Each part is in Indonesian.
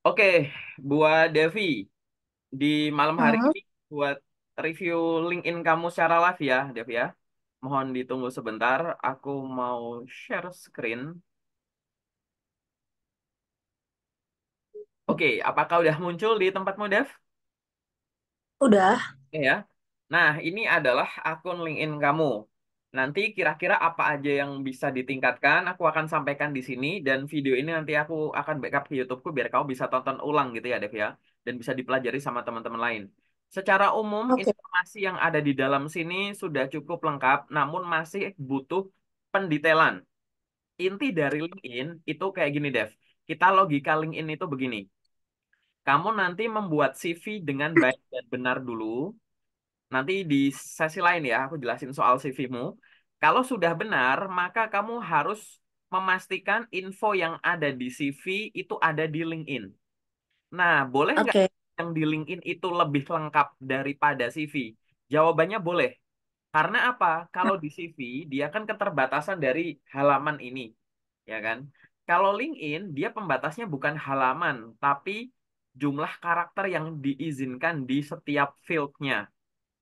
Oke, buat Devi, di malam hari Hmm, ini buat review LinkedIn kamu secara live ya, Devi ya. Mohon ditunggu sebentar, aku mau share screen. Oke, apakah udah muncul di tempatmu, Dev? udah. Ya. Nah, ini adalah akun LinkedIn kamu. Nanti kira-kira apa aja yang bisa ditingkatkan, aku akan sampaikan di sini dan video ini nanti aku akan backup ke YouTubeku biar kamu bisa tonton ulang gitu ya, Dev ya, dan bisa dipelajari sama teman-teman lain. Secara umum, Oke, informasi yang ada di dalam sini sudah cukup lengkap, namun masih butuh pendetailan. Inti dari LinkedIn itu kayak gini, Dev. Kita logika LinkedIn itu begini. Kamu nanti membuat CV dengan baik dan benar dulu. Nanti di sesi lain ya, aku jelasin soal CV-mu. Kalau sudah benar, maka kamu harus memastikan info yang ada di CV itu ada di LinkedIn. Nah, boleh nggak oke. yang di LinkedIn itu lebih lengkap daripada CV? Jawabannya boleh. Karena apa? Kalau di CV, dia kan keterbatasan dari halaman ini, ya kan? Kalau LinkedIn, dia pembatasnya bukan halaman, tapi jumlah karakter yang diizinkan di setiap field-nya,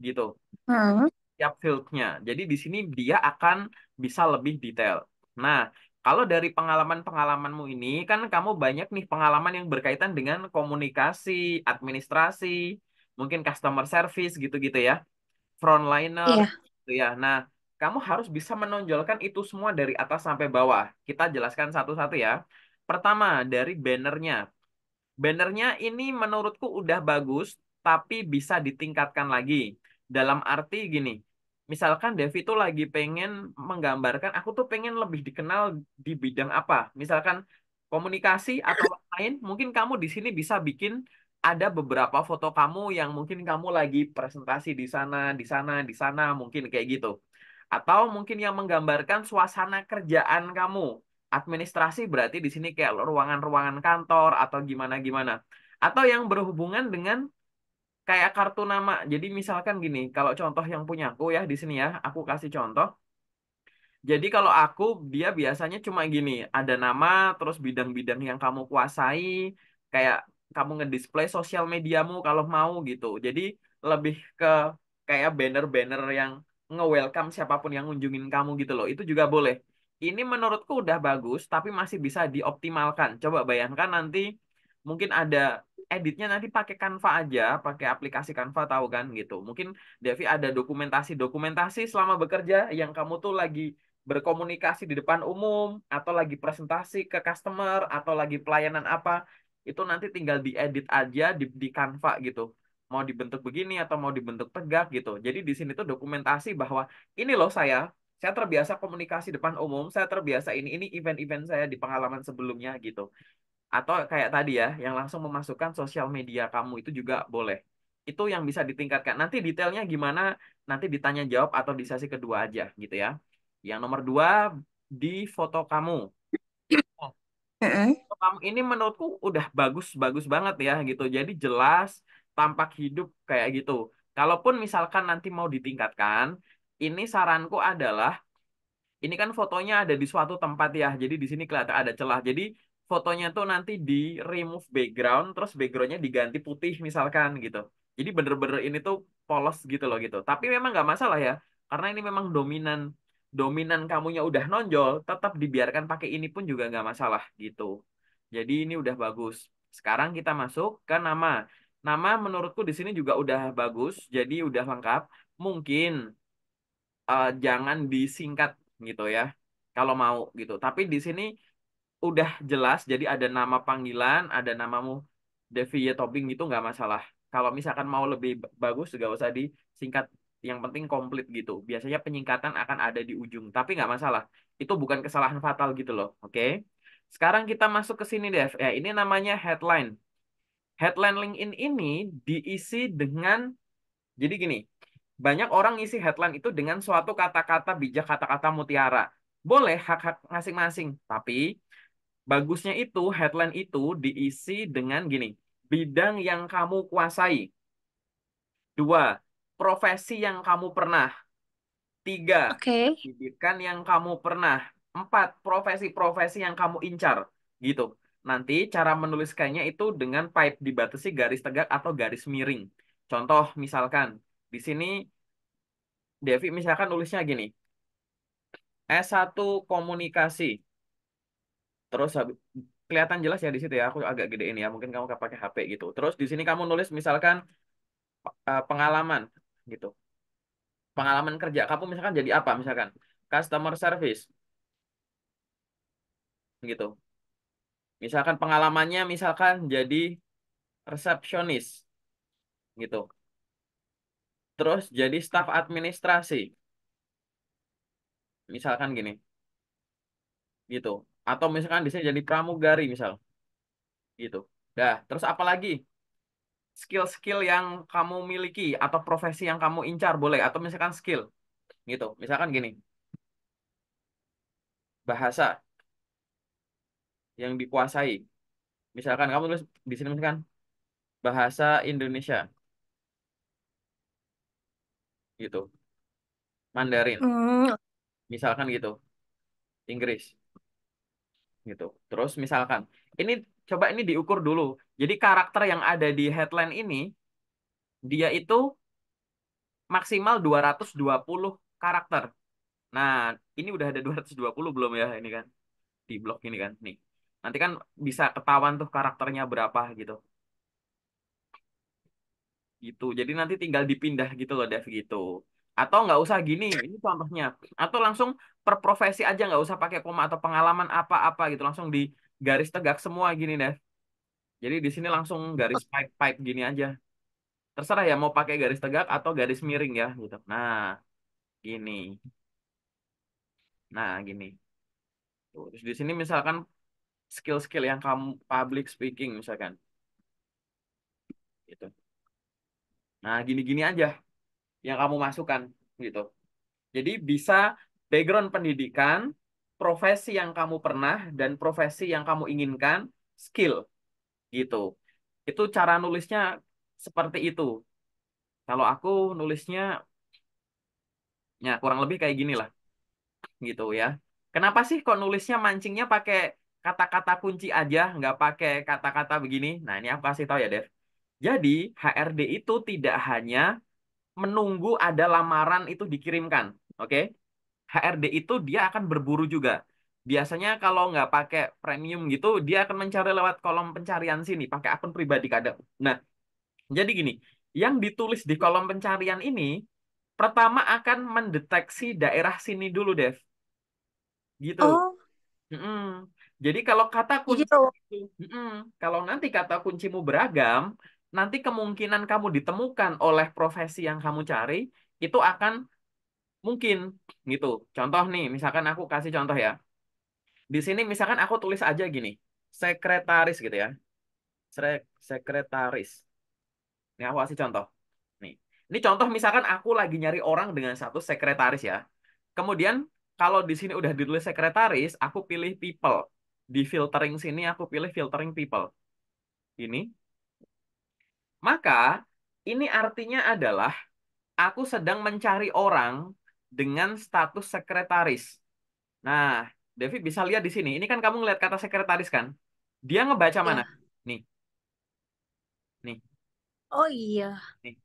gitu Hmm, tiap field-nya. Jadi di sini dia akan bisa lebih detail. Nah, kalau dari pengalaman-pengalamanmu ini, kan kamu banyak nih pengalaman yang berkaitan dengan komunikasi, administrasi, mungkin customer service gitu-gitu ya, frontliner, iya. gitu ya. Nah, kamu harus bisa menonjolkan itu semua dari atas sampai bawah. Kita jelaskan satu-satu ya. Pertama, dari bannernya. Bannernya ini menurutku udah bagus, tapi bisa ditingkatkan lagi. Dalam arti gini, misalkan Devi tuh lagi pengen menggambarkan, aku tuh pengen lebih dikenal di bidang apa. Misalkan komunikasi atau lain, mungkin kamu di sini bisa bikin ada beberapa foto kamu yang mungkin kamu lagi presentasi di sana, di sana, di sana, mungkin kayak gitu. Atau mungkin yang menggambarkan suasana kerjaan kamu. Administrasi berarti di sini kayak ruangan-ruangan kantor atau gimana-gimana. Atau yang berhubungan dengan kayak kartu nama. Jadi misalkan gini, kalau contoh yang punya aku ya di sini ya, aku kasih contoh. Jadi kalau aku dia biasanya cuma gini, ada nama terus bidang-bidang yang kamu kuasai, kayak kamu ngedisplay sosial mediamu kalau mau gitu. Jadi lebih ke kayak banner-banner yang nge-welcome siapapun yang ngunjungin kamu gitu loh. Itu juga boleh. Ini menurutku udah bagus, tapi masih bisa dioptimalkan. Coba bayangkan nanti mungkin ada editnya nanti pakai Canva aja, pakai aplikasi Canva tahu kan gitu. Mungkin Devi ada dokumentasi-dokumentasi selama bekerja yang kamu tuh lagi berkomunikasi di depan umum atau lagi presentasi ke customer atau lagi pelayanan apa itu nanti tinggal diedit aja di Canva gitu mau dibentuk begini atau mau dibentuk tegak gitu jadi di sini tuh dokumentasi bahwa ini loh saya terbiasa komunikasi depan umum saya terbiasa ini event-event saya di pengalaman sebelumnya gitu atau kayak tadi ya yang langsung memasukkan sosial media kamu itu juga boleh itu yang bisa ditingkatkan nanti detailnya gimana nanti ditanya jawab atau di sesi kedua aja gitu ya yang nomor dua di foto kamu. Oh, Mm-mm. foto kamu ini menurutku udah bagus-bagus banget ya gitu. Jadi jelas, tampak hidup kayak gitu. Kalaupun misalkan nanti mau ditingkatkan, ini saranku adalah ini kan fotonya ada di suatu tempat ya. Jadi di sini kelihatan ada celah. Jadi fotonya tuh nanti di remove background, terus backgroundnya diganti putih misalkan gitu. Jadi bener-bener ini tuh polos gitu loh gitu. Tapi memang nggak masalah ya, karena ini memang dominan dominan kamunya udah nonjol, tetap dibiarkan pakai ini pun juga nggak masalah gitu. Jadi ini udah bagus. Sekarang kita masuk ke nama. Nama menurutku di sini juga udah bagus, jadi udah lengkap. Mungkin jangan disingkat gitu ya kalau mau gitu tapi di sini udah jelas jadi ada nama panggilan ada namamu Devi Tobing gitu nggak masalah kalau misalkan mau lebih bagus nggak usah disingkat yang penting komplit gitu biasanya penyingkatan akan ada di ujung tapi nggak masalah itu bukan kesalahan fatal gitu loh oke sekarang kita masuk ke sini Dev ya ini namanya headline headline LinkedIn ini diisi dengan jadi gini, banyak orang isi headline itu dengan suatu kata-kata bijak, kata-kata mutiara. Boleh hak-hak masing-masing, tapi bagusnya itu headline itu diisi dengan gini, bidang yang kamu kuasai. Dua, profesi yang kamu pernah. Tiga, Oke. pendidikan yang kamu pernah. Empat, profesi-profesi yang kamu incar. Gitu. nanti cara menuliskannya itu dengan pipe dibatasi garis tegak atau garis miring. Contoh misalkan di sini Devi misalkan nulisnya gini, S1 komunikasi. Terus kelihatan jelas ya di situ ya. Aku agak gedein ya. Mungkin kamu pakai HP gitu. Terus di sini kamu nulis misalkan pengalaman gitu. Pengalaman kerja. Kamu misalkan jadi apa? Misalkan customer service gitu. Misalkan pengalamannya misalkan jadi resepsionis gitu. Terus jadi staf administrasi. Misalkan gini gitu. Atau misalkan di sini jadi pramugari misal gitu. Dah, terus apa lagi? Skill-skill yang kamu miliki atau profesi yang kamu incar boleh atau misalkan skill gitu. Misalkan gini, bahasa yang dikuasai. Misalkan kamu tulis di sini misalkan bahasa Indonesia gitu, Mandarin, Hmm, misalkan gitu, Inggris gitu. Terus misalkan ini coba ini diukur dulu. Jadi karakter yang ada di headline ini dia itu maksimal 220 karakter. Nah, ini udah ada 220 belum ya ini kan di blog ini kan. Nih. Nanti kan bisa ketahuan tuh karakternya berapa gitu. Gitu. Jadi nanti tinggal dipindah gitu loh, Dev gitu. Atau nggak usah gini, ini contohnya. Atau langsung per profesi aja nggak usah pakai koma atau pengalaman apa-apa gitu, langsung di garis tegak semua gini, Dev. Jadi di sini langsung garis pipe-pipe gini aja. Terserah ya mau pakai garis tegak atau garis miring ya gitu. Nah, gini. Nah, gini. Tuh, terus di sini misalkan skill-skill yang kamu public speaking misalkan gitu. Nah, gini-gini aja yang kamu masukkan gitu. Jadi bisa background pendidikan, profesi yang kamu pernah, dan profesi yang kamu inginkan, skill gitu. Itu cara nulisnya seperti itu. Kalau aku nulisnya ya kurang lebih kayak gini lah gitu ya. Kenapa sih kok nulisnya mancingnya pakai kata-kata kunci aja, nggak pakai kata-kata begini? Nah ini aku kasih tahu ya, Dev. Jadi HRD itu tidak hanya menunggu ada lamaran itu dikirimkan, oke? HRD itu dia akan berburu juga. Biasanya kalau nggak pakai premium gitu, dia akan mencari lewat kolom pencarian sini, pakai akun pribadi kadang. Nah, jadi gini, yang ditulis di kolom pencarian ini, pertama akan mendeteksi daerah sini dulu, Dev. Gitu. oh, Mm-mm. Jadi kalau kata jadi kunci lo. itu, kalau nanti kata kuncimu beragam, nanti kemungkinan kamu ditemukan oleh profesi yang kamu cari, itu akan mungkin gitu. Contoh nih, misalkan aku kasih contoh ya. Di sini misalkan aku tulis aja gini, sekretaris gitu ya. Sekretaris. Ini aku kasih contoh. Nih. Ini contoh misalkan aku lagi nyari orang dengan status sekretaris ya. Kemudian kalau di sini udah ditulis sekretaris, aku pilih people. Di filtering sini aku pilih filtering people. Ini. Maka ini artinya adalah aku sedang mencari orang dengan status sekretaris. Nah, Devi bisa lihat di sini. Ini kan kamu ngeliat kata sekretaris kan? Dia ngebaca mana? Ya. Nih, nih, Oh iya. nih,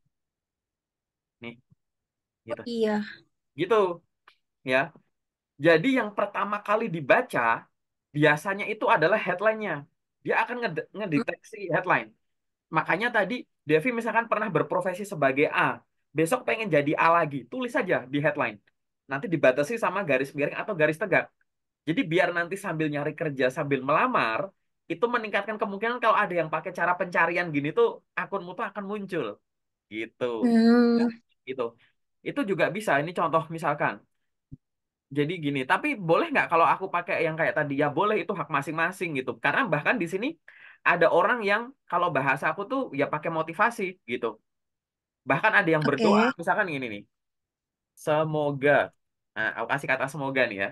nih, Oh gitu. iya. Gitu, ya. Jadi yang pertama kali dibaca biasanya itu adalah headline-nya. Dia akan Hmm, ngedeteksi headline. Makanya tadi Devi misalkan pernah berprofesi sebagai A, besok pengen jadi A lagi, tulis saja di headline. Nanti dibatasi sama garis miring atau garis tegak. Jadi biar nanti sambil nyari kerja sambil melamar, itu meningkatkan kemungkinan kalau ada yang pakai cara pencarian gini tuh akunmu tuh akan muncul. Gitu. Ya, hmm, gitu. Itu juga bisa. Ini contoh misalkan. Jadi gini, tapi boleh nggak kalau aku pakai yang kayak tadi? Ya boleh, itu hak masing-masing gitu. Karena bahkan di sini ada orang yang kalau bahasa aku tuh ya pakai motivasi gitu. Bahkan ada yang berdoa, oke. misalkan gini nih. Semoga. Nah, aku kasih kata semoga nih ya.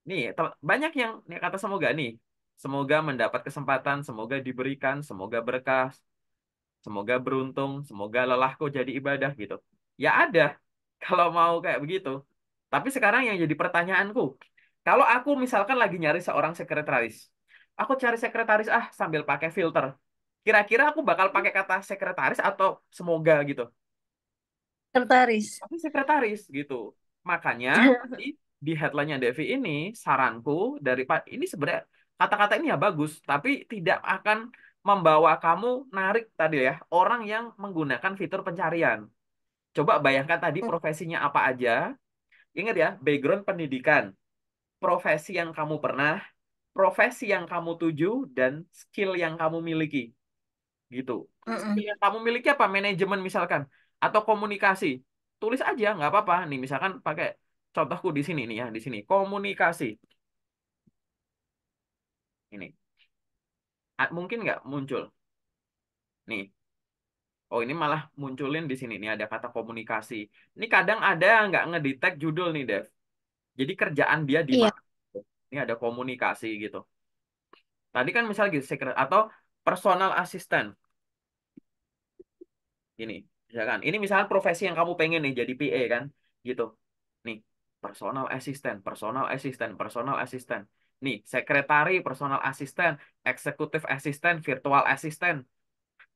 Nih, banyak yang nih, kata semoga nih. Semoga mendapat kesempatan, semoga diberikan, semoga berkah, semoga beruntung, semoga lelahku jadi ibadah gitu. Ya ada, kalau mau kayak begitu. Tapi sekarang yang jadi pertanyaanku, kalau aku misalkan lagi nyari seorang sekretaris, Aku cari sekretaris ah sambil pakai filter. Kira-kira aku bakal pakai kata sekretaris atau semoga gitu. Tertaris. Tapi sekretaris gitu. Makanya tadi di headline-nya Devi ini saranku dari ini sebenarnya kata-kata ini ya bagus, tapi tidak akan membawa kamu narik tadi ya orang yang menggunakan fitur pencarian. Coba bayangkan tadi profesinya apa aja. Ingat ya, background pendidikan, profesi yang kamu pernah, profesi yang kamu tuju, dan skill yang kamu miliki. Gitu. Skill Mm-mm. yang kamu miliki apa? Manajemen misalkan. Atau komunikasi. Tulis aja, nggak apa-apa. Nih, misalkan pakai contohku di sini nih ya, di sini. Komunikasi. Ini. Mungkin nggak muncul. Nih. Oh, ini malah munculin di sini. Nih ada kata komunikasi. Ini kadang ada nggak ngedetect judul nih, Dev. Jadi kerjaan dia di Iya. mana? Ini ada komunikasi gitu. Tadi kan misalnya gitu, atau personal assistant. Ini, misalkan. Ini misalkan profesi yang kamu pengen nih jadi PA kan, gitu. Nih, personal assistant, personal assistant, personal assistant. Nih, sekretari, personal assistant, executive assistant, virtual assistant.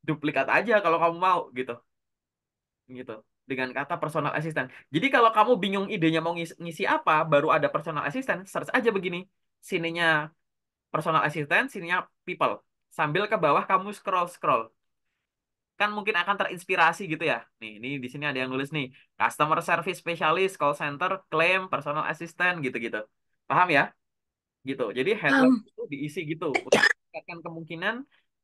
Duplikat aja kalau kamu mau, gitu. Gitu. Dengan kata personal assistant. Jadi kalau kamu bingung idenya mau ngisi apa, baru ada personal assistant, search aja begini. Sininya personal assistant, sininya people. Sambil ke bawah kamu scroll-scroll kan mungkin akan terinspirasi gitu ya. Nih, ini di sini ada yang nulis nih, customer service specialist, call center, claim, personal assistant gitu-gitu. Paham ya? Gitu. Jadi headline Paham. itu diisi gitu untuk meningkatkan kemungkinan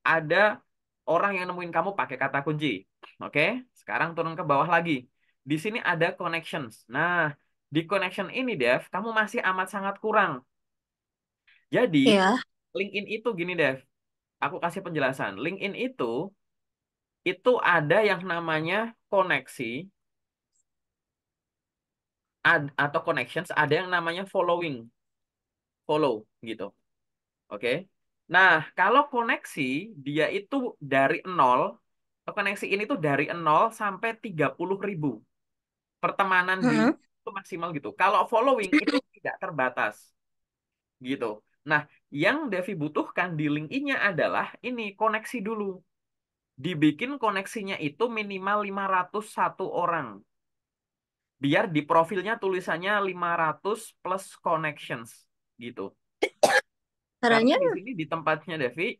ada orang yang nemuin kamu pakai kata kunci. Oke? Sekarang turun ke bawah lagi. Di sini ada connections. Nah, di connection ini, Dev, kamu masih amat sangat kurang. Jadi, Iya. LinkedIn itu gini, Dev. Aku kasih penjelasan. LinkedIn itu ada yang namanya koneksi atau connections, ada yang namanya following, follow gitu. Oke. Nah, kalau koneksi dia itu dari nol, koneksi ini tuh dari nol sampai 30.000 pertemanan di Mm-mm. itu maksimal gitu. Kalau following itu tidak terbatas gitu. Nah, yang Devi butuhkan di LinkedIn-nya adalah ini koneksi dulu. Dibikin koneksinya itu minimal 501 orang. Biar di profilnya tulisannya 500 plus connections gitu. Karena Caranya? di sini di tempatnya Devi,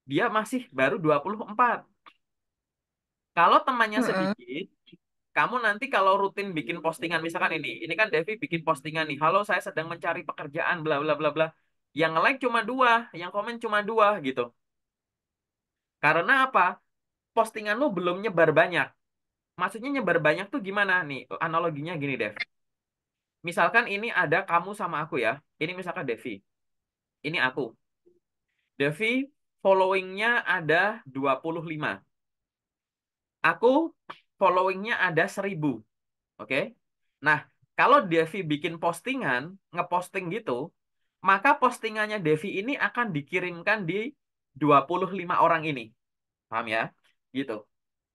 dia masih baru 24. Kalau temannya Mm-mm. sedikit, kamu nanti kalau rutin bikin postingan, misalkan ini kan Devi bikin postingan nih, halo saya sedang mencari pekerjaan, bla bla bla bla. Yang like cuma dua, yang komen cuma dua gitu. Karena apa? Postinganmu belum nyebar banyak. Maksudnya nyebar banyak tuh gimana nih? Analoginya gini, Dev. Misalkan ini ada kamu sama aku ya. Ini misalkan Devi. Ini aku. Devi followingnya ada 25. Aku followingnya ada 1.000. Oke. Nah, kalau Devi bikin postingan, ngeposting gitu, maka postingannya Devi ini akan dikirimkan di 25 orang ini. Paham ya? Gitu.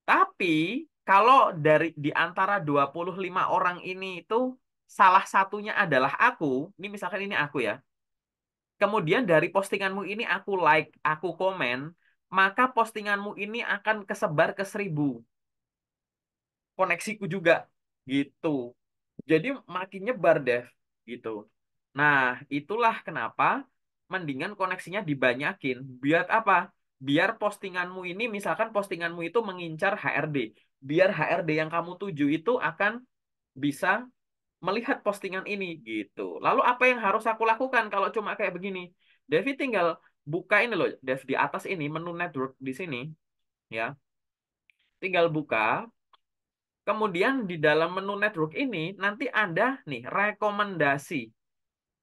Tapi kalau dari di antara 25 orang ini itu salah satunya adalah aku, ini misalkan ini aku ya. Kemudian dari postinganmu ini aku like, aku komen, maka postinganmu ini akan kesebar ke 1.000 koneksiku juga gitu. Jadi makin nyebar deh gitu. Nah, itulah kenapa mendingan koneksinya dibanyakin. Biar apa? Biar postinganmu ini misalkan postinganmu itu mengincar HRD. Biar HRD yang kamu tuju itu akan bisa melihat postingan ini gitu. Lalu apa yang harus aku lakukan kalau cuma kayak begini? Devi tinggal buka ini loh, Dev di atas ini menu network di sini ya. Tinggal buka. Kemudian di dalam menu network ini nanti ada nih rekomendasi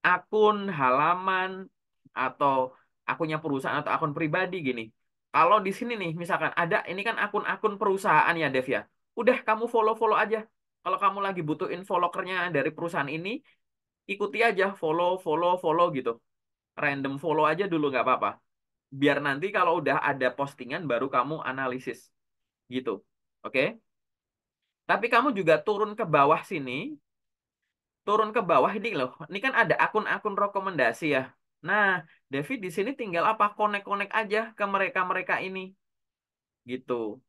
akun, halaman, atau akunnya perusahaan atau akun pribadi gini. Kalau di sini nih misalkan ada ini kan akun-akun perusahaan ya Dev ya. Udah kamu follow-follow aja. Kalau kamu lagi butuh info lokernya dari perusahaan ini, ikuti aja follow, follow, follow gitu. Random follow aja dulu nggak apa-apa. Biar nanti kalau udah ada postingan baru kamu analisis gitu. Oke? Tapi kamu juga turun ke bawah sini, turun ke bawah ini loh. Ini kan ada akun-akun rekomendasi ya. Nah, Devi di sini tinggal apa? Connect-connect aja ke mereka-mereka ini gitu.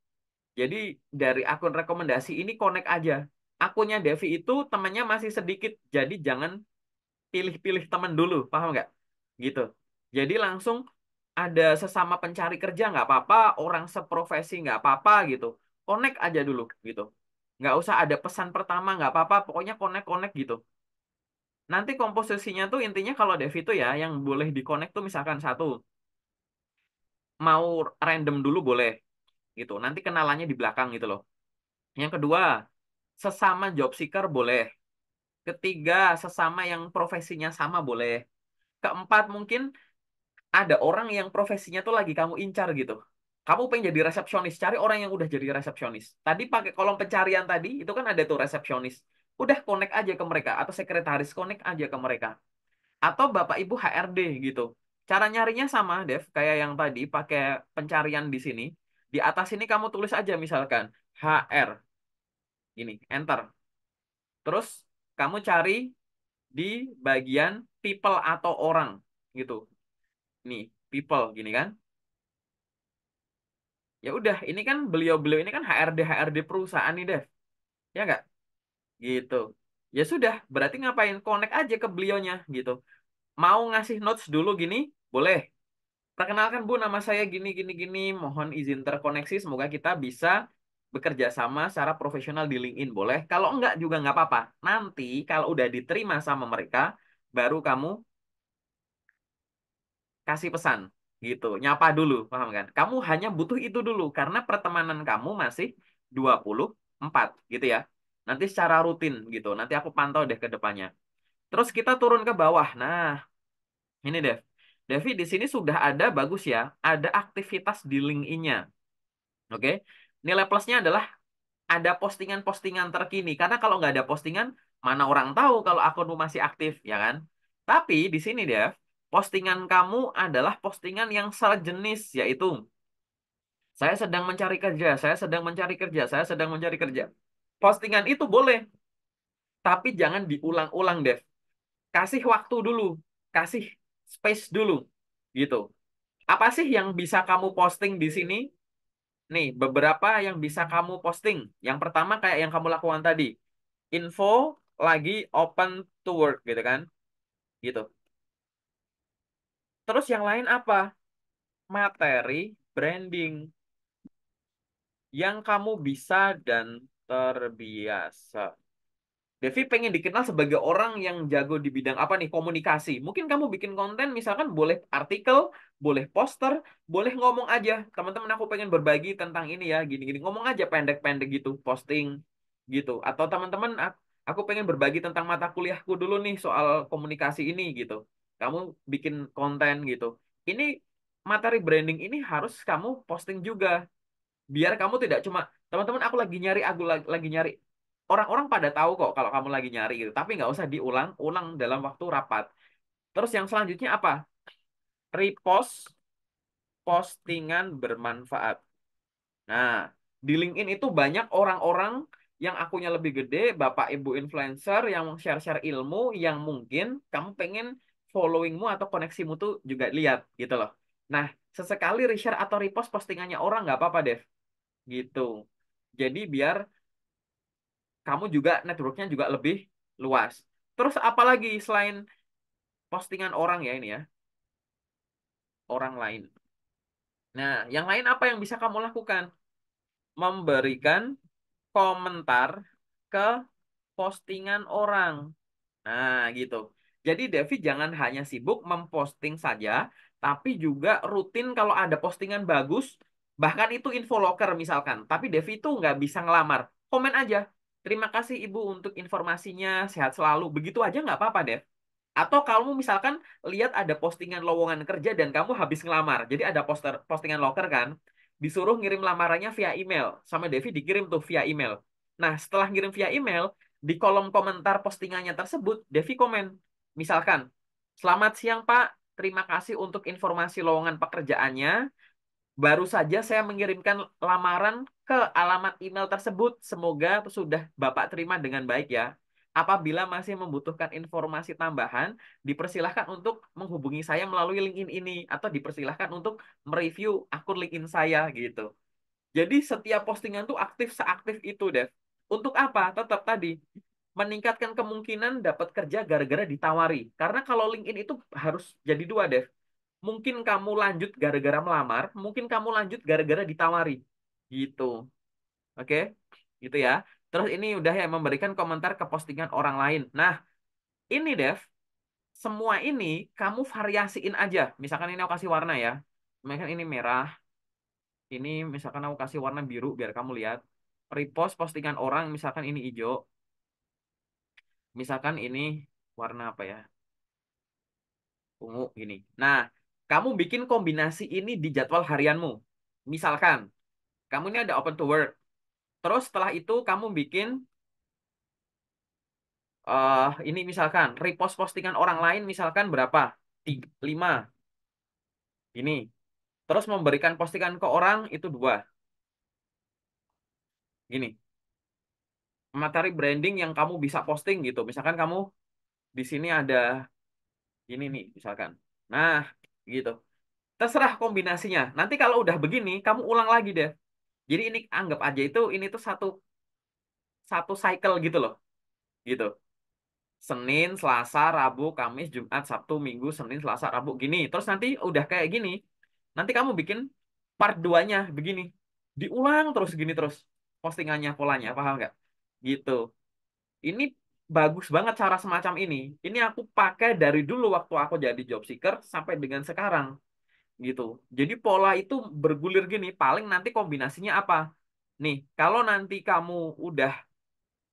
Jadi dari akun rekomendasi ini connect aja. Akunnya Devi itu temannya masih sedikit, jadi jangan pilih-pilih teman dulu, paham nggak? Gitu. Jadi langsung ada sesama pencari kerja nggak apa-apa, orang seprofesi nggak apa-apa gitu. Connect aja dulu gitu. Nggak usah ada pesan pertama nggak apa-apa, pokoknya connect-connect gitu. Nanti komposisinya tuh intinya kalau Devi tuh ya, yang boleh di-connect tuh misalkan satu, mau random dulu boleh gitu. Nanti kenalannya di belakang gitu loh. Yang kedua, sesama job seeker boleh. Ketiga, sesama yang profesinya sama boleh. Keempat, mungkin ada orang yang profesinya tuh lagi kamu incar gitu. Kamu pengen jadi resepsionis, cari orang yang udah jadi resepsionis. Tadi pakai kolom pencarian tadi, itu kan ada tuh resepsionis. Udah connect aja ke mereka, atau sekretaris connect aja ke mereka. Atau Bapak Ibu HRD gitu. Cara nyarinya sama, Dev, kayak yang tadi, pakai pencarian di sini. Di atas ini kamu tulis aja misalkan, HR, gini, enter. Terus kamu cari di bagian people atau orang gitu. Nih, people gini kan. Ya udah, ini kan beliau-beliau ini kan HRD perusahaan nih, Dev. Ya nggak? Gitu. Ya sudah, berarti ngapain? Connect aja ke beliaunya gitu. Mau ngasih notes dulu gini, boleh. Perkenalkan Bu, nama saya gini gini gini. Mohon izin terkoneksi. Semoga kita bisa bekerja sama secara profesional di LinkedIn. Boleh. Kalau enggak juga nggak apa-apa. Nanti kalau udah diterima sama mereka, baru kamu kasih pesan gitu, nyapa dulu, paham kan? Kamu hanya butuh itu dulu karena pertemanan kamu masih 24 gitu ya. Nanti secara rutin gitu. Nanti aku pantau deh ke depannya. Terus kita turun ke bawah. Nah, ini Dev. Devi di sini sudah ada bagus ya, ada aktivitas di LinkedIn-nya. Oke. Nilai plusnya adalah ada postingan-postingan terkini. Karena kalau nggak ada postingan, mana orang tahu kalau akunmu masih aktif, ya kan? Tapi di sini, Dev, postingan kamu adalah postingan yang sejenis, yaitu saya sedang mencari kerja, saya sedang mencari kerja, saya sedang mencari kerja. Postingan itu boleh, tapi jangan diulang-ulang, Dev. Kasih waktu dulu, kasih space dulu, gitu. Apa sih yang bisa kamu posting di sini? Nih, beberapa yang bisa kamu posting. Yang pertama kayak yang kamu lakukan tadi. Info lagi open to work gitu kan. Gitu. Terus yang lain apa? Materi branding yang kamu bisa dan terbiasa. Devi pengen dikenal sebagai orang yang jago di bidang apa nih? Komunikasi. Mungkin kamu bikin konten, misalkan boleh artikel, boleh poster, boleh ngomong aja. Teman-teman aku pengen berbagi tentang ini ya, gini-gini. Ngomong aja pendek-pendek gitu, posting gitu. Atau teman-teman, aku pengen berbagi tentang mata kuliahku dulu nih soal komunikasi ini gitu. Kamu bikin konten gitu. Ini materi branding ini harus kamu posting juga biar kamu tidak cuma teman-teman aku lagi nyari orang-orang pada tahu kok kalau kamu lagi nyari gitu tapi nggak usah diulang-ulang dalam waktu rapat. Terus yang selanjutnya apa? Repost postingan bermanfaat. Nah, di LinkedIn itu banyak orang-orang yang akunnya lebih gede, bapak ibu influencer yang share-share ilmu yang mungkin kamu pengen followingmu atau koneksimu tuh juga lihat gitu loh. Nah, sesekali reshare atau repost postingannya orang nggak apa-apa, Dev. Gitu. Jadi biar kamu juga networknya juga lebih luas. Terus apalagi selain postingan orang ya ini ya, orang lain. Nah, yang lain apa yang bisa kamu lakukan? Memberikan komentar ke postingan orang. Nah, gitu. Jadi Devi jangan hanya sibuk memposting saja, tapi juga rutin kalau ada postingan bagus, bahkan itu info loker misalkan. Tapi Devi itu nggak bisa ngelamar. Komen aja. Terima kasih Ibu untuk informasinya, sehat selalu. Begitu aja nggak apa-apa, Dev. Atau kamu misalkan lihat ada postingan lowongan kerja dan kamu habis ngelamar. Jadi ada postingan loker kan, disuruh ngirim lamarannya via email. Sama Devi dikirim tuh via email. Nah, setelah ngirim via email, di kolom komentar postingannya tersebut, Devi komen. Misalkan, selamat siang Pak, terima kasih untuk informasi lowongan pekerjaannya. Baru saja saya mengirimkan lamaran ke alamat email tersebut. Semoga sudah Bapak terima dengan baik ya. Apabila masih membutuhkan informasi tambahan, dipersilahkan untuk menghubungi saya melalui LinkedIn ini atau dipersilahkan untuk mereview akun LinkedIn saya gitu. Jadi setiap postingan tuh aktif seaktif itu, Dev. Untuk apa? Tetap tadi meningkatkan kemungkinan dapat kerja gara-gara ditawari. Karena kalau LinkedIn itu harus jadi dua, Dev. Mungkin kamu lanjut gara-gara melamar, mungkin kamu lanjut gara-gara ditawari. Gitu. Oke? Gitu ya. Terus ini udah ya memberikan komentar ke postingan orang lain. Nah, ini Dev, semua ini kamu variasiin aja. Misalkan ini aku kasih warna ya. Misalkan ini merah, ini misalkan aku kasih warna biru biar kamu lihat. Repost postingan orang, misalkan ini hijau, misalkan ini warna apa ya? Ungu gini. Nah, kamu bikin kombinasi ini di jadwal harianmu. Misalkan, kamu ini ada open to work. Terus setelah itu kamu bikin ini misalkan repost postingan orang lain misalkan berapa? 5 ini. Terus memberikan postingan ke orang itu 2. Gini, materi branding yang kamu bisa posting gitu. Misalkan kamu di sini ada ini nih misalkan. Nah, gitu. Terserah kombinasinya. Nanti kalau udah begini, kamu ulang lagi deh. Jadi ini anggap aja itu ini tuh satu satu cycle gitu loh, gitu. Senin, Selasa, Rabu, Kamis, Jumat, Sabtu, Minggu, Senin, Selasa, Rabu gini. Terus nanti udah kayak gini. Nanti kamu bikin part 2-nya begini. Diulang terus gini terus postingannya polanya, paham nggak? Gitu. Ini bagus banget cara semacam ini. Ini aku pakai dari dulu waktu aku jadi job seeker sampai dengan sekarang gitu. Jadi pola itu bergulir gini, paling nanti kombinasinya apa? Nih, kalau nanti kamu udah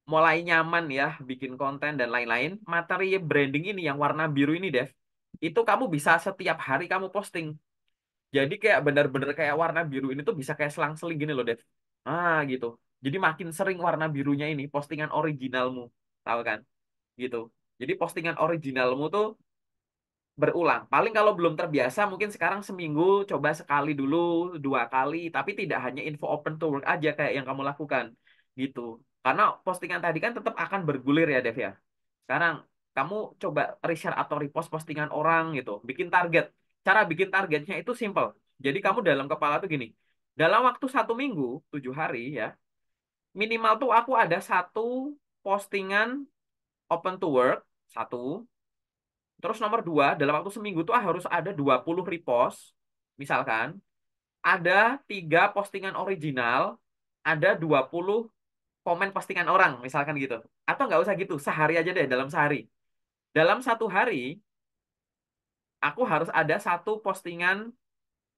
mulai nyaman ya bikin konten dan lain-lain, materi branding ini yang warna biru ini, Dev, itu kamu bisa setiap hari kamu posting. Jadi kayak benar-benar kayak warna biru ini tuh bisa kayak selang-seling gini loh, Dev. Ah, gitu. Jadi makin sering warna birunya ini postingan originalmu, tahu kan? Gitu. Jadi postingan originalmu tuh berulang. Paling kalau belum terbiasa mungkin sekarang seminggu coba sekali dulu, 2 kali, tapi tidak hanya info open to work aja kayak yang kamu lakukan gitu. Karena postingan tadi kan tetap akan bergulir ya Dev ya. Sekarang kamu coba reshare atau repost postingan orang gitu, bikin target. Cara bikin targetnya itu simple. Jadi kamu dalam kepala tuh gini, dalam waktu 1 minggu, 7 hari ya, minimal tuh aku ada satu postingan open to work, satu. Terus nomor 2, dalam waktu seminggu tuh harus ada 20 repost. Misalkan, ada 3 postingan original, ada 20 komen postingan orang, misalkan gitu. Atau nggak usah gitu, sehari aja deh, dalam sehari. Dalam 1 hari, aku harus ada satu postingan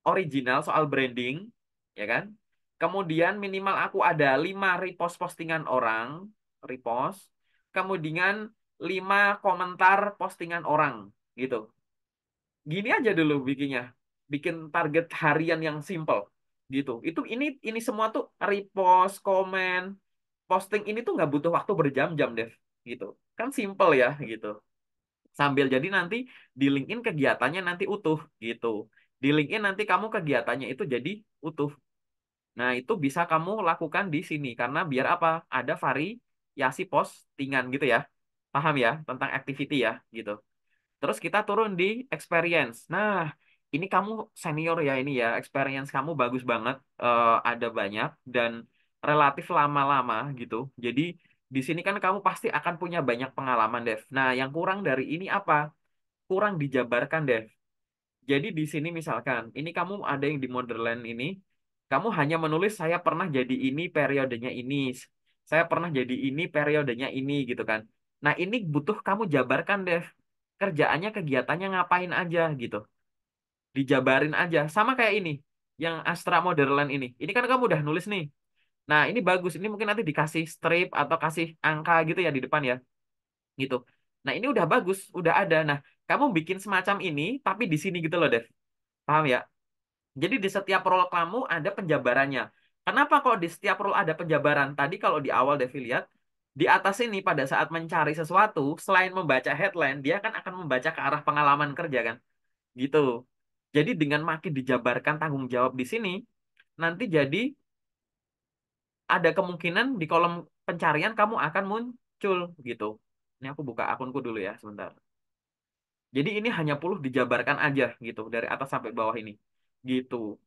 original soal branding, ya kan? Kemudian minimal aku ada 5 repost postingan orang, repost. Kemudian 5 komentar postingan orang, gitu. Gini aja dulu bikinnya. Bikin target harian yang simple gitu. Ini semua tuh repost, komen, posting ini tuh nggak butuh waktu berjam-jam, Dev. Gitu. Kan simple ya gitu. Sambil jadi nanti di LinkedIn kegiatannya nanti utuh gitu. Di LinkedIn nanti kamu kegiatannya itu jadi utuh. Nah, itu bisa kamu lakukan di sini karena biar apa? Ada variasi postingan gitu ya. Paham ya tentang activity ya gitu. Terus kita turun di experience. Nah, ini kamu senior ya ini ya, experience kamu bagus banget, ada banyak dan relatif lama-lama gitu. Jadi di sini kan kamu pasti akan punya banyak pengalaman, Dev. Nah, yang kurang dari ini apa? Kurang dijabarkan, Dev. Jadi di sini misalkan, ini kamu ada yang di Borderland ini, kamu hanya menulis saya pernah jadi ini periodenya ini, saya pernah jadi ini periodenya ini gitu kan. Nah ini butuh kamu jabarkan Dev, kerjaannya kegiatannya ngapain aja gitu, dijabarin aja. Sama kayak ini, yang Astra Borderland ini kan kamu udah nulis nih. Nah ini bagus, ini mungkin nanti dikasih strip atau kasih angka gitu ya di depan ya, gitu. Nah ini udah bagus, udah ada. Nah kamu bikin semacam ini, tapi di sini gitu loh Dev. Paham ya? Jadi di setiap role kamu ada penjabarannya. Kenapa kok di setiap role ada penjabaran? Tadi kalau di awal Devi lihat, di atas ini pada saat mencari sesuatu, selain membaca headline, dia kan akan membaca ke arah pengalaman kerja kan? Gitu. Jadi dengan makin dijabarkan tanggung jawab di sini, nanti jadi ada kemungkinan di kolom pencarian kamu akan muncul gitu. Ini aku buka akunku dulu ya, sebentar. Jadi ini hanya perlu dijabarkan aja gitu dari atas sampai bawah ini. Gitu.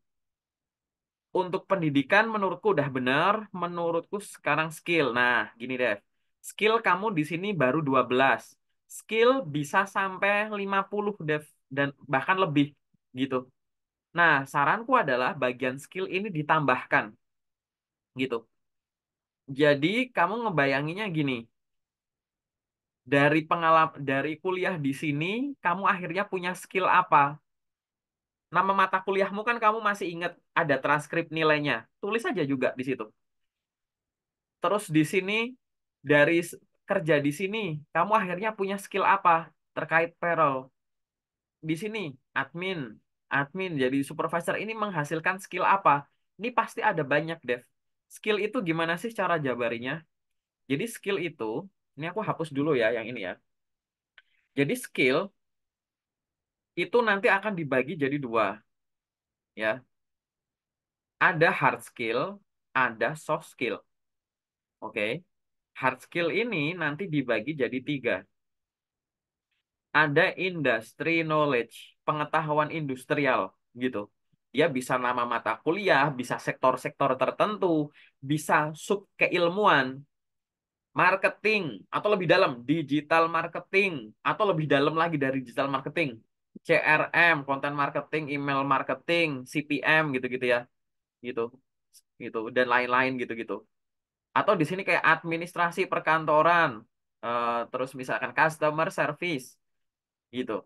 Untuk pendidikan menurutku udah benar, menurutku sekarang skill. Nah, gini deh. Skill kamu di sini baru 12. Skill bisa sampai 50 Dev dan bahkan lebih gitu. Nah, saranku adalah bagian skill ini ditambahkan gitu. Jadi kamu ngebayanginnya gini, dari pengalaman dari kuliah di sini kamu akhirnya punya skill apa? Nama mata kuliahmu kan kamu masih ingat ada transkrip nilainya. Tulis aja juga di situ. Terus di sini dari kerja di sini kamu akhirnya punya skill apa terkait payroll. Di sini admin, admin jadi supervisor ini menghasilkan skill apa? Ini pasti ada banyak, Dev. Skill itu gimana sih cara jabarinya? Jadi skill itu, ini aku hapus dulu ya yang ini ya. Jadi skill itu nanti akan dibagi jadi dua, ya. Ada hard skill, ada soft skill. Oke. Hard skill ini nanti dibagi jadi tiga. Ada industry knowledge, pengetahuan industrial gitu. Dia bisa nama mata kuliah, bisa sektor-sektor tertentu, bisa sub keilmuan, marketing, atau lebih dalam, digital marketing, atau lebih dalam lagi dari digital marketing, CRM, content marketing, email marketing, CPM gitu-gitu ya, gitu, gitu, dan lain-lain gitu-gitu. Atau di sini kayak administrasi perkantoran, terus misalkan customer service, gitu,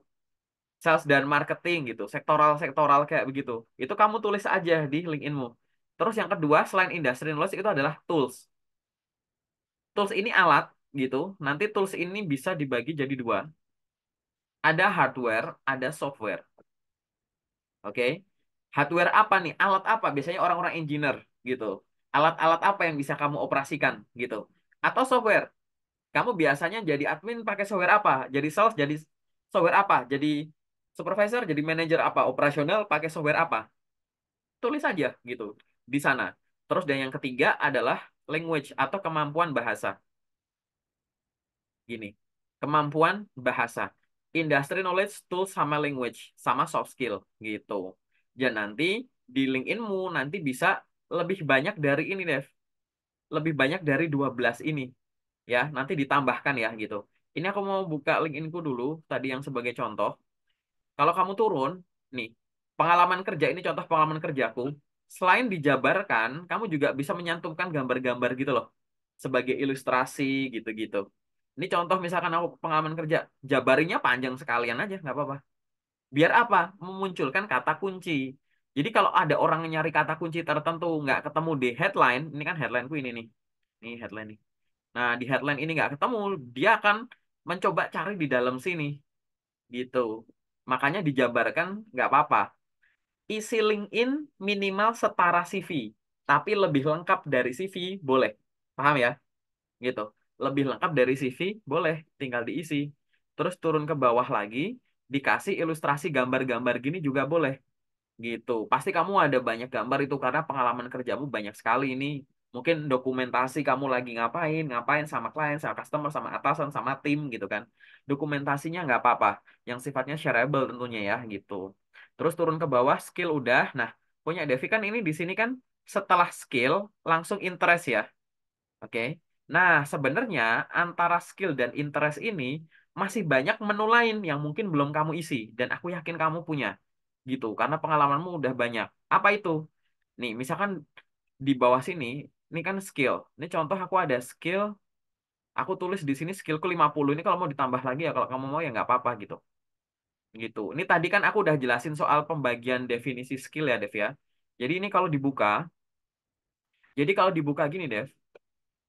sales dan marketing gitu, sektoral-sektoral kayak begitu. Itu kamu tulis aja di LinkedIn-mu. Terus yang kedua, selain industry knowledge itu adalah tools. Tools ini alat gitu. Nanti tools ini bisa dibagi jadi dua. Ada hardware, ada software. Oke. Hardware apa nih? Alat apa? Biasanya orang-orang engineer gitu. Alat-alat apa yang bisa kamu operasikan gitu. Atau software. Kamu biasanya jadi admin pakai software apa? Jadi sales jadi software apa? Jadi supervisor, jadi manajer apa? Operasional pakai software apa? Tulis aja gitu di sana. Terus dan yang ketiga adalah language atau kemampuan bahasa. Gini, kemampuan bahasa, industry knowledge, tools sama language, sama soft skill gitu. Dan nanti di LinkedIn-mu nanti bisa lebih banyak dari ini, Dev. Lebih banyak dari 12 ini. Ya, nanti ditambahkan ya gitu. Ini aku mau buka LinkedIn-ku dulu, tadi yang sebagai contoh. Kalau kamu turun, nih, pengalaman kerja ini contoh pengalaman kerjaku. Selain dijabarkan, kamu juga bisa menyantumkan gambar-gambar gitu loh, sebagai ilustrasi gitu-gitu. Ini contoh misalkan aku pengalaman kerja, jabarinya panjang sekalian aja, nggak apa-apa. Biar apa? Memunculkan kata kunci. Jadi kalau ada orang nyari kata kunci tertentu nggak ketemu di headline, ini kan headlineku ini headline nih. Nah di headline ini nggak ketemu, dia akan mencoba cari di dalam sini, gitu. Makanya dijabarkan nggak apa-apa. Isi LinkedIn minimal setara CV, tapi lebih lengkap dari CV boleh. Paham ya? Gitu. Lebih lengkap dari CV boleh, tinggal diisi. Terus turun ke bawah lagi, dikasih ilustrasi gambar-gambar gini juga boleh. Gitu. Pasti kamu ada banyak gambar itu karena pengalaman kerjamu banyak sekali ini. Mungkin dokumentasi kamu lagi ngapain, ngapain sama klien, sama customer, sama atasan, sama tim gitu kan. Dokumentasinya nggak apa-apa, yang sifatnya shareable tentunya ya gitu. Terus turun ke bawah, skill udah. Nah, punya Devi kan ini di sini kan setelah skill langsung interest ya. Oke. Nah, sebenarnya antara skill dan interest ini masih banyak menu lain yang mungkin belum kamu isi dan aku yakin kamu punya gitu karena pengalamanmu udah banyak. Apa itu? Nih, misalkan di bawah sini, ini kan skill. Ini contoh aku ada skill, aku tulis di sini skillku 50. Ini kalau mau ditambah lagi ya kalau kamu mau ya nggak apa-apa gitu. Gitu. Ini tadi kan aku udah jelasin soal pembagian definisi skill ya, Dev ya. Jadi ini kalau dibuka, jadi kalau dibuka gini, Dev.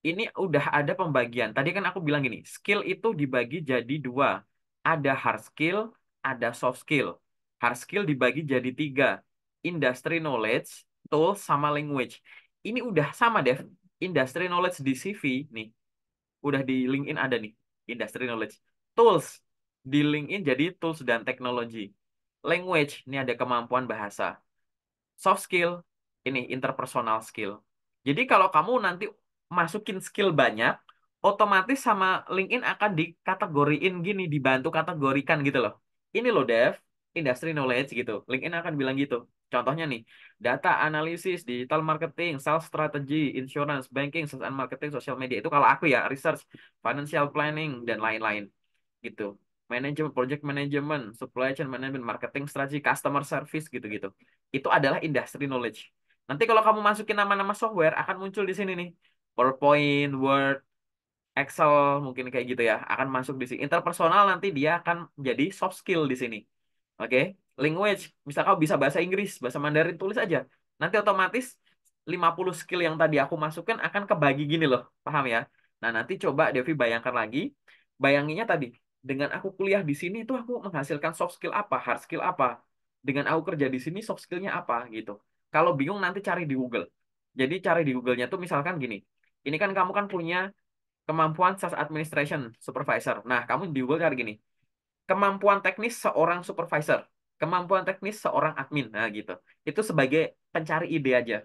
Ini udah ada pembagian. Tadi kan aku bilang gini, skill itu dibagi jadi dua. Ada hard skill, ada soft skill. Hard skill dibagi jadi tiga. Industry knowledge, tools, sama language. Ini udah sama, Dev. Industry knowledge di CV, nih. Udah di LinkedIn ada nih. Industry knowledge. Tools, di LinkedIn jadi tools dan teknologi. Language, ini ada kemampuan bahasa. Soft skill, ini interpersonal skill. Jadi kalau kamu nanti masukin skill banyak, otomatis sama LinkedIn akan dikategoriin gini, dibantu kategorikan gitu loh. Ini loh Dev, industry knowledge gitu. LinkedIn akan bilang gitu. Contohnya nih, data analisis, digital marketing, sales strategy, insurance, banking, sales and marketing, social media. Itu kalau aku ya, research, financial planning, dan lain-lain gitu. Manajemen, project management, supply chain management, marketing strategy, customer service gitu-gitu. Itu adalah industry knowledge. Nanti kalau kamu masukin nama-nama software akan muncul di sini nih. PowerPoint, Word, Excel mungkin kayak gitu ya akan masuk di sini. Interpersonal nanti dia akan jadi soft skill di sini. Oke, language, misal kau bisa bahasa Inggris, bahasa Mandarin, tulis aja. Nanti otomatis 50 skill yang tadi aku masukkan akan kebagi gini loh, paham ya? Nah, nanti coba Devi bayangkan lagi, bayanginnya tadi, dengan aku kuliah di sini itu aku menghasilkan soft skill apa, hard skill apa. Dengan aku kerja di sini soft skillnya apa gitu. Kalau bingung nanti cari di Google. Jadi cari di Google-nya tuh misalkan gini, ini kan kamu kan punya kemampuan sales administration supervisor. Nah, kamu di Google cari gini, kemampuan teknis seorang supervisor, kemampuan teknis seorang admin. Nah, gitu. Itu sebagai pencari ide aja.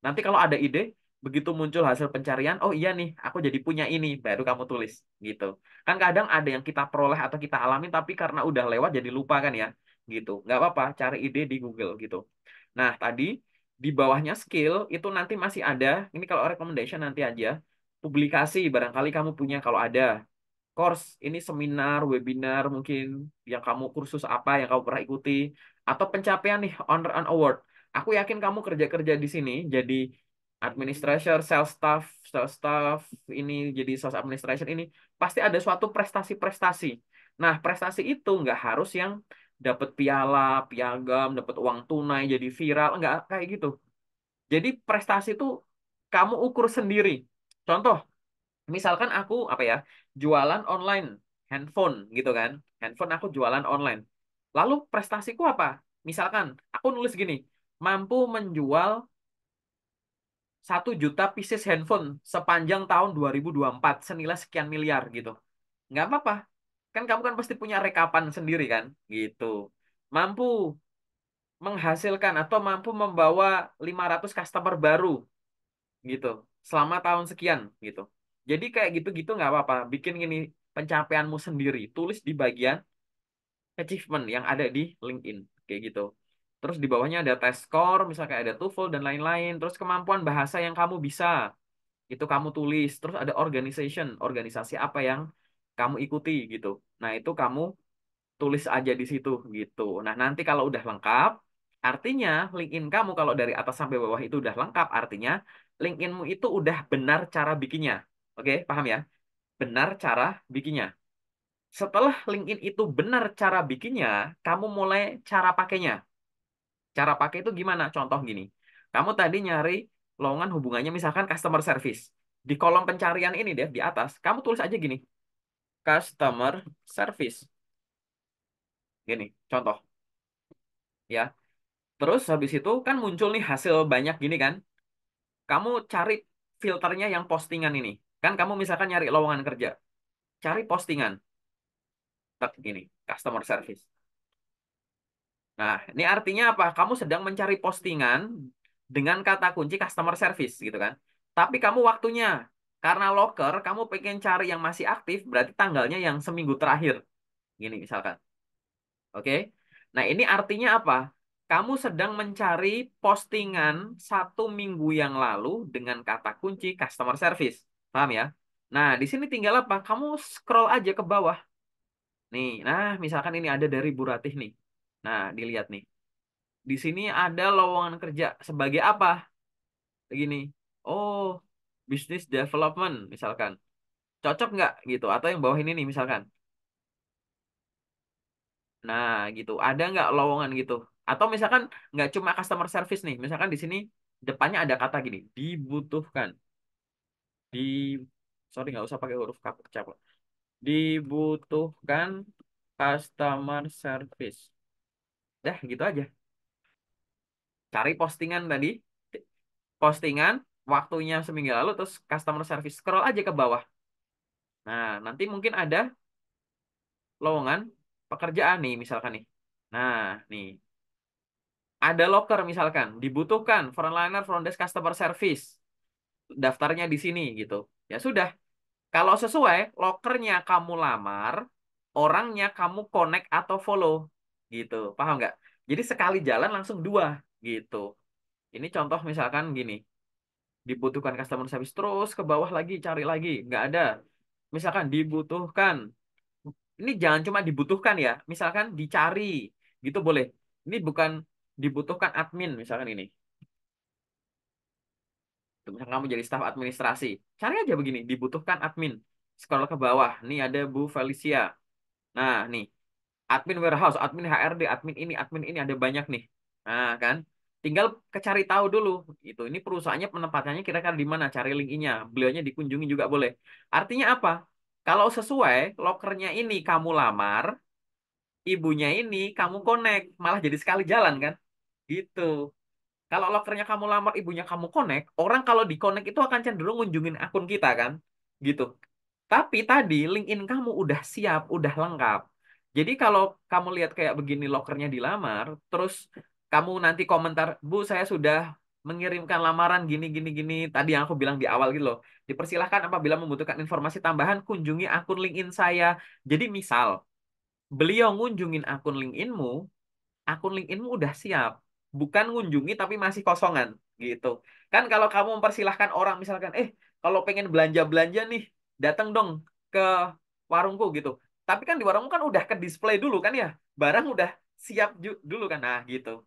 Nanti kalau ada ide, begitu muncul hasil pencarian, oh iya nih, aku jadi punya ini, baru kamu tulis gitu. Kan kadang ada yang kita peroleh atau kita alami, tapi karena udah lewat jadi lupa kan ya, gitu. Nggak apa-apa, cari ide di Google gitu. Nah, tadi di bawahnya skill itu nanti masih ada, ini kalau recommendation nanti aja, publikasi barangkali kamu punya kalau ada course, ini seminar, webinar mungkin yang kamu kursus apa yang kamu pernah ikuti atau pencapaian nih honor and award. Aku yakin kamu kerja-kerja di sini jadi administrator, sales staff ini jadi sales administration ini pasti ada suatu prestasi-prestasi. Nah, prestasi itu nggak harus yang dapat piala, piagam, dapat uang tunai jadi viral, nggak kayak gitu. Jadi prestasi itu kamu ukur sendiri. Contoh, misalkan aku apa ya, jualan online handphone gitu kan. Handphone aku jualan online. Lalu prestasiku apa? Misalkan aku nulis gini, mampu menjual 1 juta pieces handphone sepanjang tahun 2024 senilai sekian miliar gitu. Nggak apa-apa. Kan kamu kan pasti punya rekapan sendiri kan gitu. Mampu menghasilkan atau mampu membawa 500 customer baru gitu selama tahun sekian gitu. Jadi kayak gitu-gitu nggak apa-apa. Bikin gini pencapaianmu sendiri. Tulis di bagian achievement yang ada di LinkedIn kayak gitu. Terus di bawahnya ada test score, misalnya kayak ada TOEFL dan lain-lain. Terus kemampuan bahasa yang kamu bisa itu kamu tulis. Terus ada organization, organisasi apa yang kamu ikuti gitu. Nah itu kamu tulis aja di situ gitu. Nah nanti kalau udah lengkap, artinya LinkedIn kamu kalau dari atas sampai bawah itu udah lengkap, artinya LinkedInmu itu udah benar cara bikinnya. Oke, paham ya? Benar cara bikinnya. Setelah LinkedIn itu benar cara bikinnya, kamu mulai cara pakainya. Cara pakai itu gimana? Contoh gini. Kamu tadi nyari lowongan hubungannya misalkan customer service. Di kolom pencarian ini deh di atas, kamu tulis aja gini, customer service. Gini, contoh ya. Terus habis itu kan muncul nih hasil banyak gini kan. Kamu cari filternya yang postingan ini. Kan kamu misalkan nyari lowongan kerja. Cari postingan. Tek gini, customer service. Nah, ini artinya apa? Kamu sedang mencari postingan dengan kata kunci customer service gitu kan. Tapi kamu waktunya. Karena loker, kamu pengen cari yang masih aktif, berarti tanggalnya yang seminggu terakhir. Gini misalkan. Oke. Nah, ini artinya apa? Kamu sedang mencari postingan 1 minggu yang lalu dengan kata kunci customer service. Paham ya? Nah, di sini tinggal apa? Kamu scroll aja ke bawah. Nih, nah misalkan ini ada dari Bu Ratih nih. Nah, dilihat nih. Di sini ada lowongan kerja sebagai apa? Begini. Oh, business development misalkan. Cocok nggak gitu? Atau yang bawah ini nih misalkan. Nah, gitu. Ada nggak lowongan gitu? Atau misalkan nggak cuma customer service nih. Misalkan di sini depannya ada kata gini, dibutuhkan. Di, sorry nggak usah pakai huruf kecap. Dibutuhkan customer service. Dah, gitu aja. Cari postingan tadi, postingan, waktunya seminggu lalu, terus customer service. Scroll aja ke bawah. Nah, nanti mungkin ada lowongan pekerjaan nih, misalkan nih. Nah, nih. Ada loker misalkan, dibutuhkan frontliner, front desk, customer service. Daftarnya di sini gitu. Ya sudah, Kalau sesuai, lokernya kamu lamar, orangnya kamu connect atau follow. Gitu, paham nggak? Jadi sekali jalan langsung dua, gitu. Ini contoh misalkan gini, dibutuhkan customer service terus ke bawah lagi, cari lagi, nggak ada. Misalkan dibutuhkan, ini jangan cuma dibutuhkan ya, misalkan dicari, gitu boleh. Ini bukan dibutuhkan admin, misalkan ini. Tuh, misalkan kamu jadi staf administrasi, cari aja begini, dibutuhkan admin. Scroll ke bawah, nih ada Bu Felicia. Nah, nih, admin warehouse, admin HRD, admin ini ada banyak nih. Nah, kan? Tinggal kecari tahu dulu. Ini perusahaannya penempatannya kira-kira di mana? Cari link nya. Beliaunya dikunjungi juga boleh. Artinya apa? Kalau sesuai, lokernya ini kamu lamar, ibunya ini kamu connect, malah jadi sekali jalan kan? Gitu. Kalau lokernya kamu lamar, ibunya kamu connect, orang kalau di connect itu akan cenderung ngunjungin akun kita kan? Gitu. Tapi tadi LinkedIn kamu udah siap, udah lengkap. Jadi kalau kamu lihat kayak begini lokernya dilamar, terus kamu nanti komentar, Bu, saya sudah mengirimkan lamaran gini gini gini. Tadi yang aku bilang di awal gitu loh. Dipersilahkan apabila membutuhkan informasi tambahan, kunjungi akun LinkedIn saya. Jadi misal beliau ngunjungin akun LinkedInmu udah siap. Bukan ngunjungi tapi masih kosongan gitu. Kan kalau kamu mempersilahkan orang misalkan, kalau pengen belanja-belanja nih, datang dong ke warungku gitu. Tapi kan di warungmu kan udah ke display dulu kan ya. Barang udah siap dulu kan. Nah, gitu.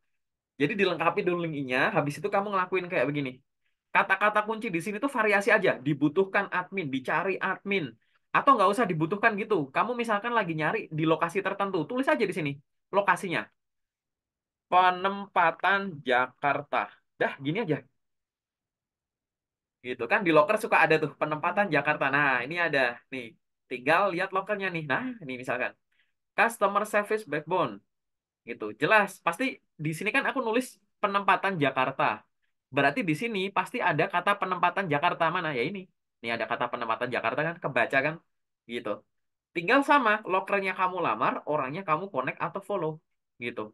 Jadi dilengkapi dulu link-nya, habis itu kamu ngelakuin kayak begini. Kata-kata kunci di sini tuh variasi aja. Dibutuhkan admin, dicari admin. Atau nggak usah dibutuhkan gitu. Kamu misalkan lagi nyari di lokasi tertentu, tulis aja di sini lokasinya. Penempatan Jakarta. Dah, gini aja. Gitu kan di loker suka ada tuh penempatan Jakarta. Nah, ini ada nih. Tinggal lihat lokernya nih. Nah, ini misalkan customer service backbone gitu. Jelas, pasti di sini kan aku nulis penempatan Jakarta. Berarti di sini pasti ada kata penempatan Jakarta mana ya ini. Ini ada kata penempatan Jakarta kan kebaca kan? Gitu. Tinggal sama lokernya kamu lamar, orangnya kamu connect atau follow gitu.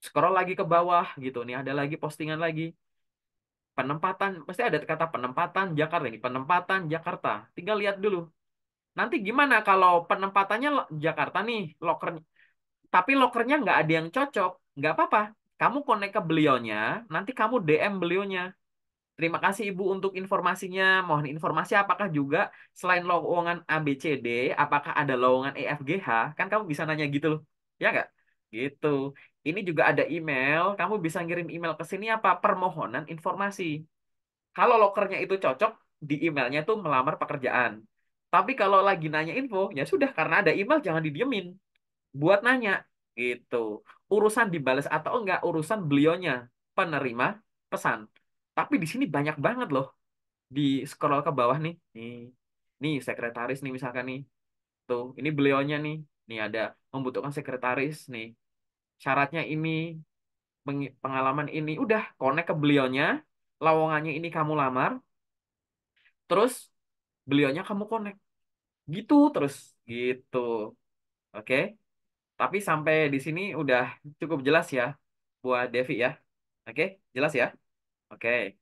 Scroll lagi ke bawah gitu. Nih ada lagi postingan lagi. Penempatan, pasti ada kata penempatan Jakarta ini, penempatan Jakarta. Tinggal lihat dulu. Nanti gimana kalau penempatannya Jakarta nih, lokernya, tapi lokernya nggak ada yang cocok, nggak apa-apa. Kamu connect ke beliaunya, nanti kamu DM beliaunya. Terima kasih Ibu untuk informasinya. Mohon informasi apakah juga selain lowongan ABCD, apakah ada lowongan EFGH? Kan kamu bisa nanya gitu loh. Ya nggak? Gitu. Ini juga ada email, kamu bisa ngirim email ke sini apa? Permohonan informasi. Kalau lokernya itu cocok, di emailnya tuh melamar pekerjaan. Tapi kalau lagi nanya info, ya sudah karena ada email jangan didiemin. Buat nanya gitu. Urusan dibalas atau enggak, urusan beliaunya penerima pesan. Tapi di sini banyak banget loh. Di scroll ke bawah nih. Nih sekretaris nih misalkan nih. Tuh, ini beliaunya nih. Nih ada membutuhkan sekretaris nih. Syaratnya ini, pengalaman ini. Udah, connect ke beliaunya. Lowongannya ini kamu lamar. Terus beliaunya kamu connect gitu terus gitu, oke. Tapi sampai di sini udah cukup jelas ya buat Devi ya, oke, jelas ya, oke.